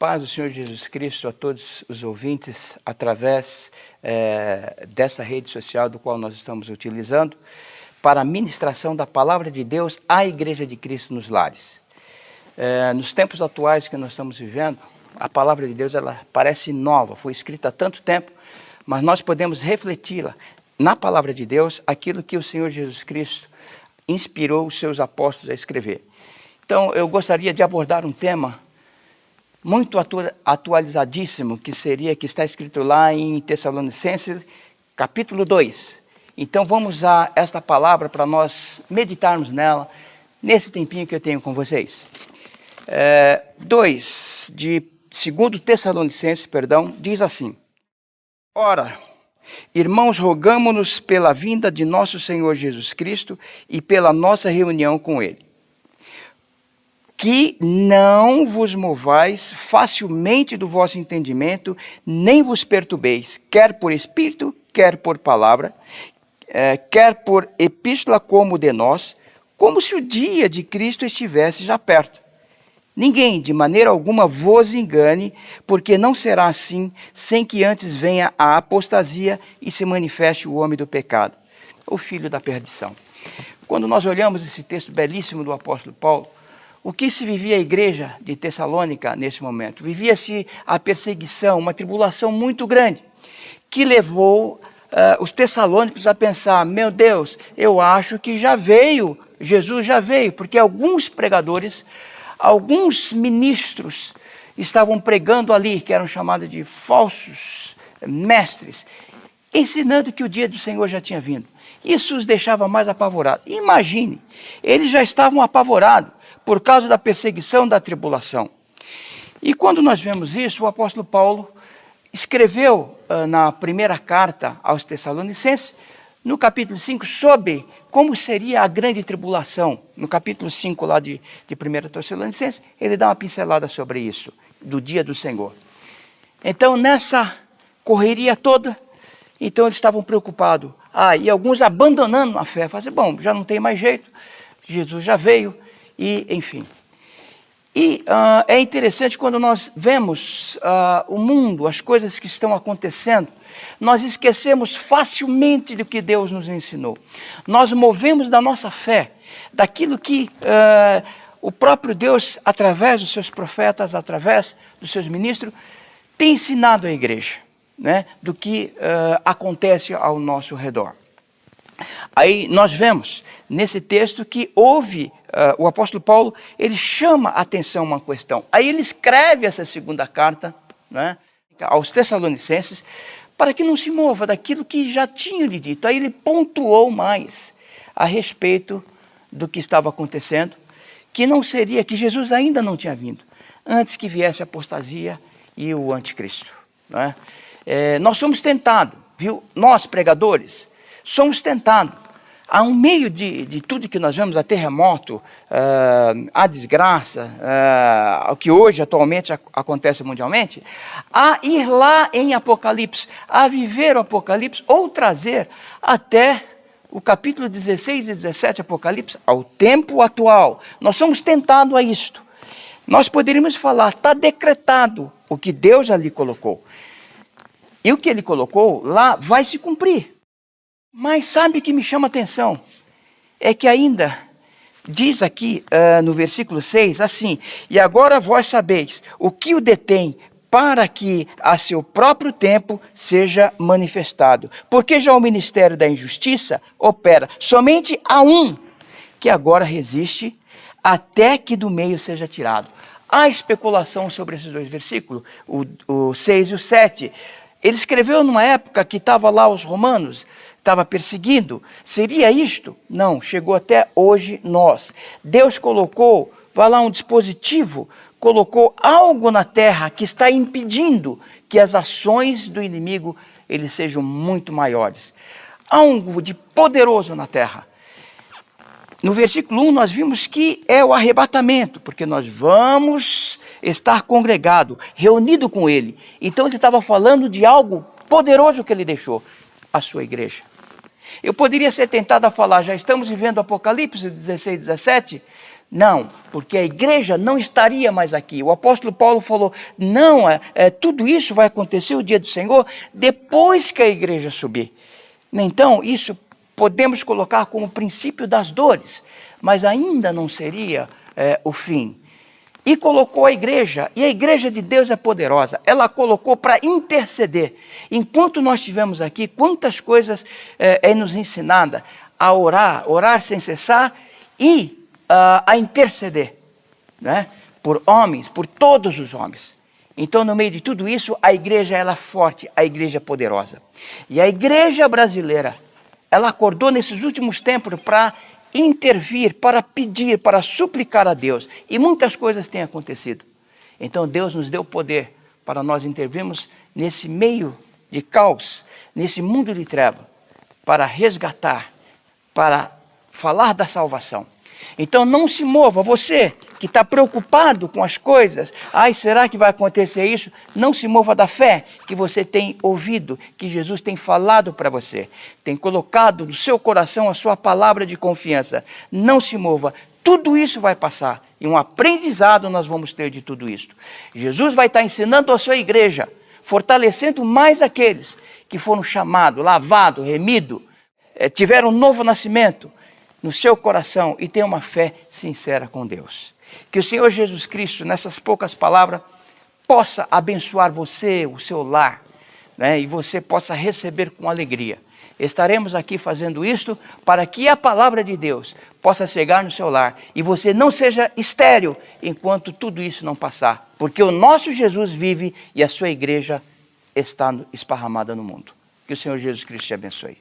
paz do Senhor Jesus Cristo a todos os ouvintes através dessa rede social do qual nós estamos utilizando para a ministração da Palavra de Deus à Igreja de Cristo nos lares. Nos tempos atuais que nós estamos vivendo, a Palavra de Deus ela parece nova, foi escrita há tanto tempo, mas nós podemos refleti-la na Palavra de Deus, aquilo que o Senhor Jesus Cristo inspirou os seus apóstolos a escrever. Então, eu gostaria de abordar um tema muito atualizadíssimo, que está escrito lá em Tessalonicenses, capítulo 2. Então, vamos usar esta palavra para nós meditarmos nela, nesse tempinho que eu tenho com vocês. 2 Tessalonicenses, diz assim: Ora, irmãos, rogamo-nos pela vinda de nosso Senhor Jesus Cristo e pela nossa reunião com Ele, que não vos movais facilmente do vosso entendimento, nem vos perturbeis, quer por espírito, quer por palavra, quer por epístola como de nós, como se o dia de Cristo estivesse já perto. Ninguém, de maneira alguma, vos engane, porque não será assim, sem que antes venha a apostasia e se manifeste o homem do pecado, o filho da perdição. Quando nós olhamos esse texto belíssimo do apóstolo Paulo, o que se vivia a igreja de Tessalônica nesse momento? Vivia-se a perseguição, uma tribulação muito grande, que levou os tessalônicos a pensar: meu Deus, eu acho que já veio, Jesus já veio, porque alguns pregadores, alguns ministros estavam pregando ali, que eram chamados de falsos mestres, ensinando que o dia do Senhor já tinha vindo. Isso os deixava mais apavorados. Imagine, eles já estavam apavorados por causa da perseguição, da tribulação. E quando nós vemos isso, o apóstolo Paulo escreveu na primeira carta aos Tessalonicenses, no capítulo 5, sobre como seria a grande tribulação. No capítulo 5 lá de 1 Tessalonicenses, ele dá uma pincelada sobre isso, do dia do Senhor. Então, nessa correria toda, então eles estavam preocupados. E alguns abandonando a fé, fazendo: bom, já não tem mais jeito, Jesus já veio, e enfim. E é interessante quando nós vemos o mundo, as coisas que estão acontecendo, nós esquecemos facilmente do que Deus nos ensinou. Nós movemos da nossa fé, daquilo que o próprio Deus, através dos seus profetas, através dos seus ministros, tem ensinado à igreja, né, do que acontece ao nosso redor. Aí nós vemos nesse texto que houve, o apóstolo Paulo, ele chama a atenção a uma questão. Aí ele escreve essa segunda carta, né, aos Tessalonicenses, para que não se mova daquilo que já tinha lhe dito. Aí ele pontuou mais a respeito do que estava acontecendo, que não seria, que Jesus ainda não tinha vindo, antes que viesse a apostasia e o anticristo. Né? Nós somos tentados, viu? Nós, pregadores, somos tentados. Há um meio de tudo que nós vemos, a terremoto, a desgraça, o que hoje atualmente acontece mundialmente, a ir lá em Apocalipse, a viver o Apocalipse, ou trazer até o capítulo 16 e 17 Apocalipse ao tempo atual. Nós somos tentados a isto. Nós poderíamos falar: está decretado o que Deus ali colocou. E o que ele colocou lá vai se cumprir. Mas sabe o que me chama a atenção? É que ainda diz aqui no versículo 6, assim: e agora vós sabeis o que o detém, para que a seu próprio tempo seja manifestado. Porque já o ministério da injustiça opera somente a um, que agora resiste, até que do meio seja tirado. Há especulação sobre esses dois versículos, o 6 e o 7. Ele escreveu numa época que estava lá os romanos, estava perseguindo. Seria isto? Não, chegou até hoje nós. Deus colocou, vai lá um dispositivo, colocou algo na terra que está impedindo que as ações do inimigo eles sejam muito maiores. Algo de poderoso na terra. No versículo 1 nós vimos que é o arrebatamento, porque nós vamos estar congregado, reunido com ele. Então ele estava falando de algo poderoso que ele deixou, a sua igreja. Eu poderia ser tentado a falar: já estamos vivendo Apocalipse 16, 17, Não, porque a igreja não estaria mais aqui. O apóstolo Paulo falou, não, tudo isso vai acontecer o dia do Senhor depois que a igreja subir. Então, isso podemos colocar como princípio das dores, mas ainda não seria o fim. E colocou a igreja, e a igreja de Deus é poderosa, ela colocou para interceder. Enquanto nós estivemos aqui, quantas coisas é nos ensinada a orar sem cessar e a interceder, né? Por homens, por todos os homens. Então, no meio de tudo isso, a igreja ela é forte, a igreja é poderosa. E a igreja brasileira, ela acordou nesses últimos tempos para intervir, para pedir, para suplicar a Deus. E muitas coisas têm acontecido. Então, Deus nos deu poder para nós intervirmos nesse meio de caos, nesse mundo de treva, para resgatar, para falar da salvação. Então não se mova, você que está preocupado com as coisas, será que vai acontecer isso? Não se mova da fé que você tem ouvido, que Jesus tem falado para você, tem colocado no seu coração a sua palavra de confiança. Não se mova, tudo isso vai passar e um aprendizado nós vamos ter de tudo isso. Jesus vai estar ensinando a sua igreja, fortalecendo mais aqueles que foram chamados, lavados, remidos, tiveram um novo nascimento no seu coração e tenha uma fé sincera com Deus. Que o Senhor Jesus Cristo, nessas poucas palavras, possa abençoar você, o seu lar, né? E você possa receber com alegria. Estaremos aqui fazendo isto para que a palavra de Deus possa chegar no seu lar e você não seja estéril enquanto tudo isso não passar, porque o nosso Jesus vive e a sua igreja está esparramada no mundo. Que o Senhor Jesus Cristo te abençoe.